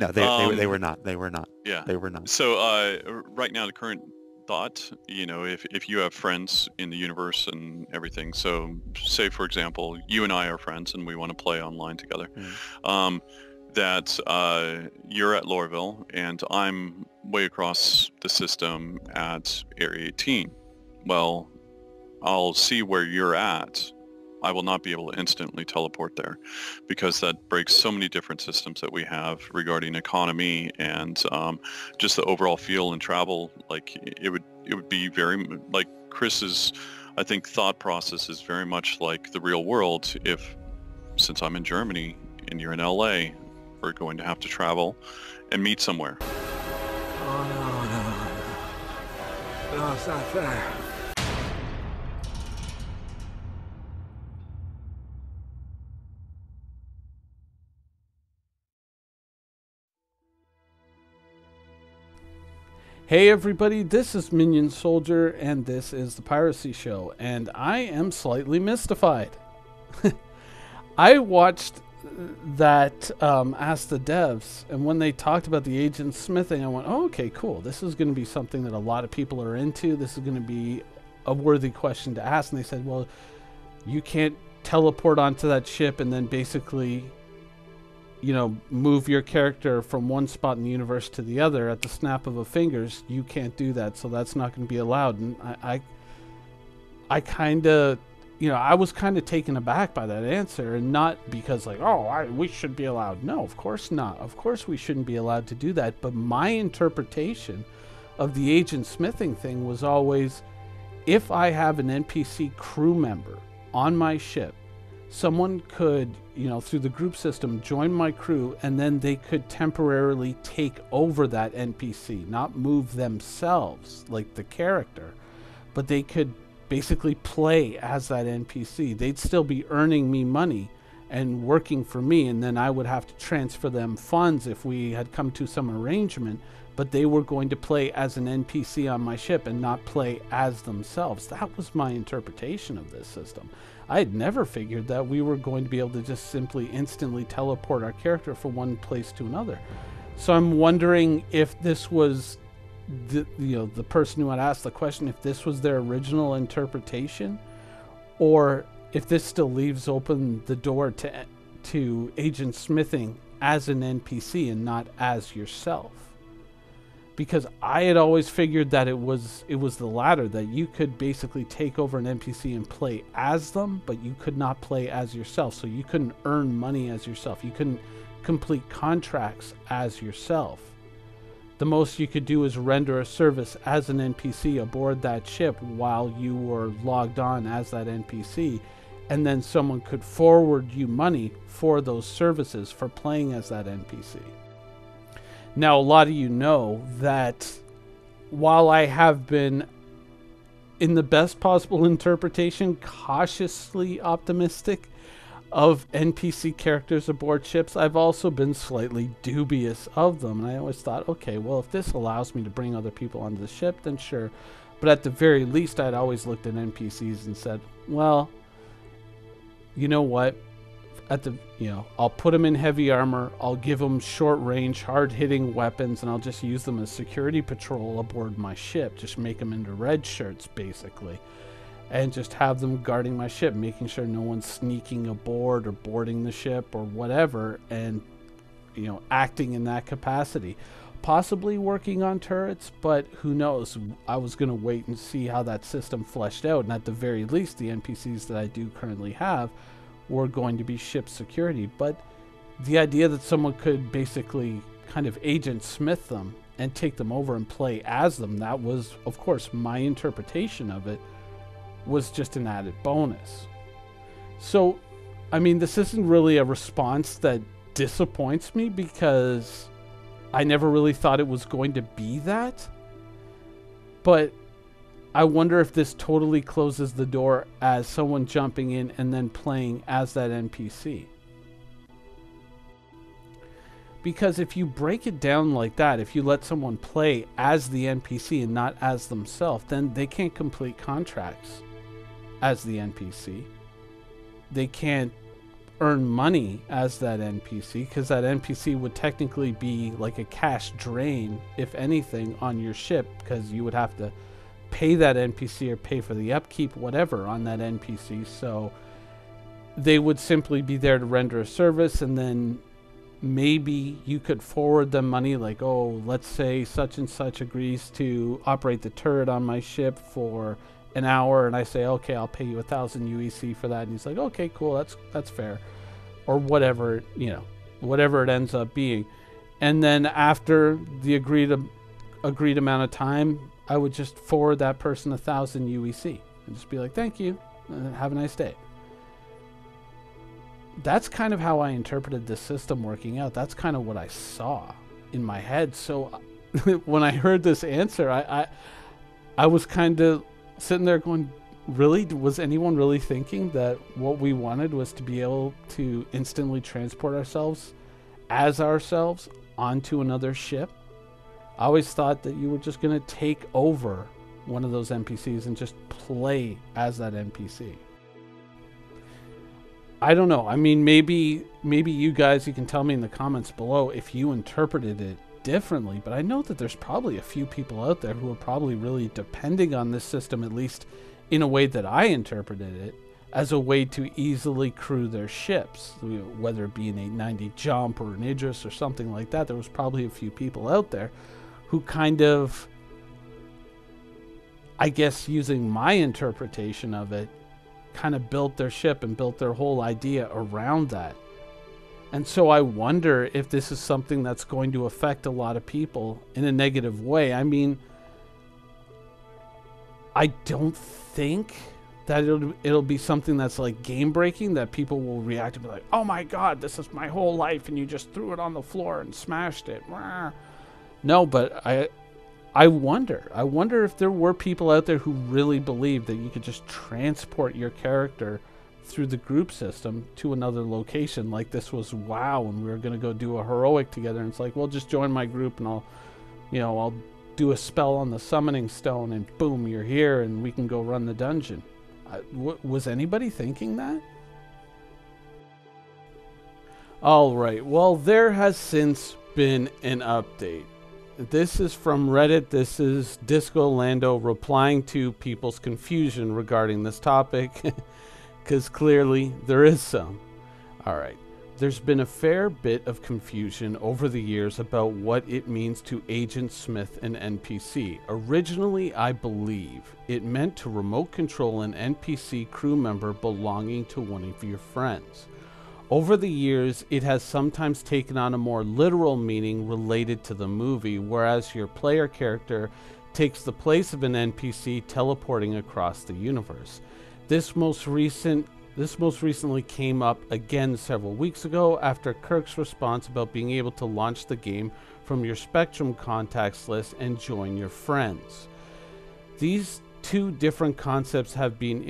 No, they were not. They were not. Yeah. They were not. So right now, the current thought, if you have friends in the universe and everything, so say for example, you and I are friends and we want to play online together, um, that you're at Lorville and I'm way across the system at Area 18. Well, I'll see where you're at. I will not be able to instantly teleport there because that breaks so many different systems that we have regarding economy and just the overall feel and travel. Like it would be very like Chris's, I think, thought process is very much like the real world. If since I'm in Germany and you're in LA, we're going to have to travel and meet somewhere. Oh, no, it's not fair. Hey everybody, this is Minion Soldier, and this is the Piracy Show, and I am slightly mystified. I watched that Ask the Devs, and when they talked about the agent smithing, I went, oh, okay, cool. This is going to be something that a lot of people are into. This is going to be a worthy question to ask. And they said, well, you can't teleport onto that ship and then basically, move your character from one spot in the universe to the other at the snap of a fingers. You can't do that, so that's not going to be allowed. And I kind of, I was kind of taken aback by that answer, and not because we should be allowed. No, of course not. Of course we shouldn't be allowed to do that. But my interpretation of the agent smithing thing was always, if I have an NPC crew member on my ship, someone could, through the group system, join my crew, and then they could temporarily take over that NPC, not move themselves like the character, but they could basically play as that NPC. They'd still be earning me money and working for me, and then I would have to transfer them funds if we had come to some arrangement, but they were going to play as an NPC on my ship and not play as themselves. That was my interpretation of this system. I had never figured that we were going to be able to just simply instantly teleport our character from one place to another. So I'm wondering if this was the person who had asked the question, if this was their original interpretation, or if this still leaves open the door to agent smithing as an NPC and not as yourself. Because I had always figured that it was the latter, that you could basically take over an NPC and play as them, but you could not play as yourself. So you couldn't earn money as yourself. You couldn't complete contracts as yourself. The most you could do is render a service as an NPC aboard that ship while you were logged on as that NPC, and then someone could forward you money for those services for playing as that NPC. Now, a lot of you know that while I have been, in the best possible interpretation, cautiously optimistic of NPC characters aboard ships, I've also been slightly dubious of them. And I always thought, okay, well, if this allows me to bring other people onto the ship, then sure. But at the very least, I'd always looked at NPCs and said, well, you know what? I'll put them in heavy armor, I'll give them short range, hard hitting weapons, and I'll just use them as security patrol aboard my ship. Just make them into red shirts, basically. And just have them guarding my ship, making sure no one's sneaking aboard or boarding the ship or whatever, and, acting in that capacity. Possibly working on turrets, but who knows? I was going to wait and see how that system fleshed out, and at the very least, the NPCs that I do currently have were going to be ship security. But the idea that someone could basically kind of agent smith them and take them over and play as them, that was, of course, my interpretation of it, was just an added bonus. So, I mean, this isn't really a response that disappoints me, because I never really thought it was going to be that. But I wonder if this totally closes the door as someone jumping in and then playing as that NPC. Because if you break it down like that, if you let someone play as the NPC and not as themselves, then they can't complete contracts as the NPC. They can't earn money as that NPC, because that NPC would technically be like a cash drain, if anything, on your ship, because you would have to pay that NPC or pay for the upkeep, whatever, on that NPC. So they would simply be there to render a service, and then maybe you could forward them money, like, oh, let's say such and such agrees to operate the turret on my ship for an hour, and I say, okay, I'll pay you 1,000 UEC for that, and he's like, okay, cool, that's fair, or whatever, you know, whatever it ends up being. And then after the agreed amount of time, I would just forward that person 1,000 UEC and just be like, thank you, and have a nice day. That's kind of how I interpreted this system working out. That's kind of what I saw in my head. So when I heard this answer, I was kind of sitting there going, really? Was anyone really thinking that what we wanted was to be able to instantly transport ourselves as ourselves onto another ship? I always thought that you were just going to take over one of those NPCs and just play as that NPC. I don't know. I mean, maybe you guys, you can tell me in the comments below if you interpreted it differently, but I know that there's probably a few people out there who are probably really depending on this system, at least in a way that I interpreted it, as a way to easily crew their ships, whether it be an 890 Jump or an Idris or something like that. There was probably a few people out there who kind of, I guess, using my interpretation of it, kind of built their ship and built their whole idea around that. And so I wonder if this is something that's going to affect a lot of people in a negative way. I mean, I don't think that it'll be something that's like game breaking, that people will react and be like, oh my god, this is my whole life and you just threw it on the floor and smashed it. No, but I wonder if there were people out there who really believed that you could just transport your character through the group system to another location, like this was WoW and we were going to go do a heroic together, and it's like, well, just join my group and I'll do a spell on the summoning stone and boom, you're here and we can go run the dungeon. Was anybody thinking that? All right, well, there has since been an update. This is from Reddit. This is Disco Lando replying to people's confusion regarding this topic, because clearly there is some. All right. There's been a fair bit of confusion over the years about what it means to Agent Smith an NPC. Originally, I believe it meant to remote control an NPC crew member belonging to one of your friends. Over the years, it has sometimes taken on a more literal meaning related to the movie, whereas your player character takes the place of an NPC teleporting across the universe. This most recently came up again several weeks ago after Kirk's response about being able to launch the game from your Spectrum contacts list and join your friends. These two different concepts have been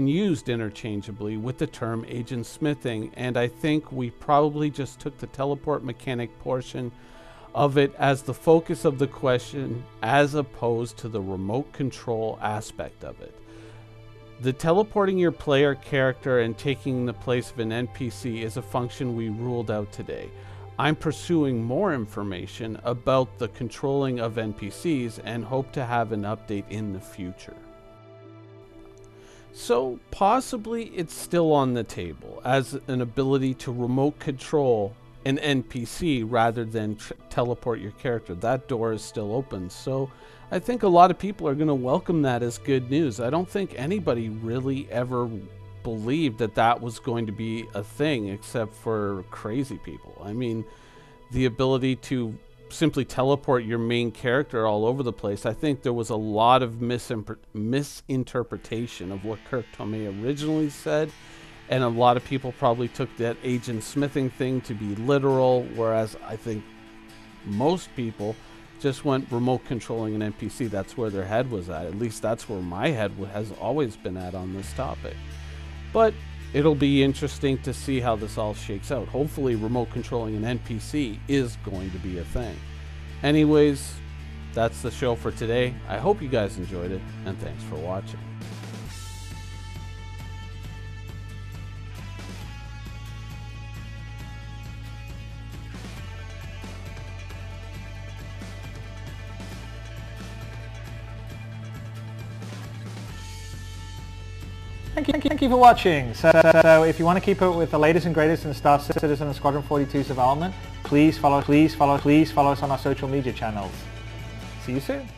used interchangeably with the term agent smithing, and I think we probably just took the teleport mechanic portion of it as the focus of the question as opposed to the remote control aspect of it. The teleporting your player character and taking the place of an NPC is a function we ruled out today. I'm pursuing more information about the controlling of NPCs and hope to have an update in the future. So possibly it's still on the table as an ability to remote control an NPC rather than teleport your character. That door is still open. So I think a lot of people are going to welcome that as good news. I don't think anybody really ever believed that that was going to be a thing except for crazy people. I mean, the ability to simply teleport your main character all over the place. I think there was a lot of misinterpretation of what Kirk Tomei originally said, and a lot of people probably took that agent smithing thing to be literal, whereas I think most people just went remote controlling an NPC. That's where their head was at. At least that's where my head has always been at on this topic. But it'll be interesting to see how this all shakes out. Hopefully remote controlling an NPC is going to be a thing. Anyways, that's the show for today. I hope you guys enjoyed it, and thanks for watching. Thank you for watching. So if you want to keep up with the latest and greatest in Star Citizen and Squadron 42's development, please follow us on our social media channels. See you soon.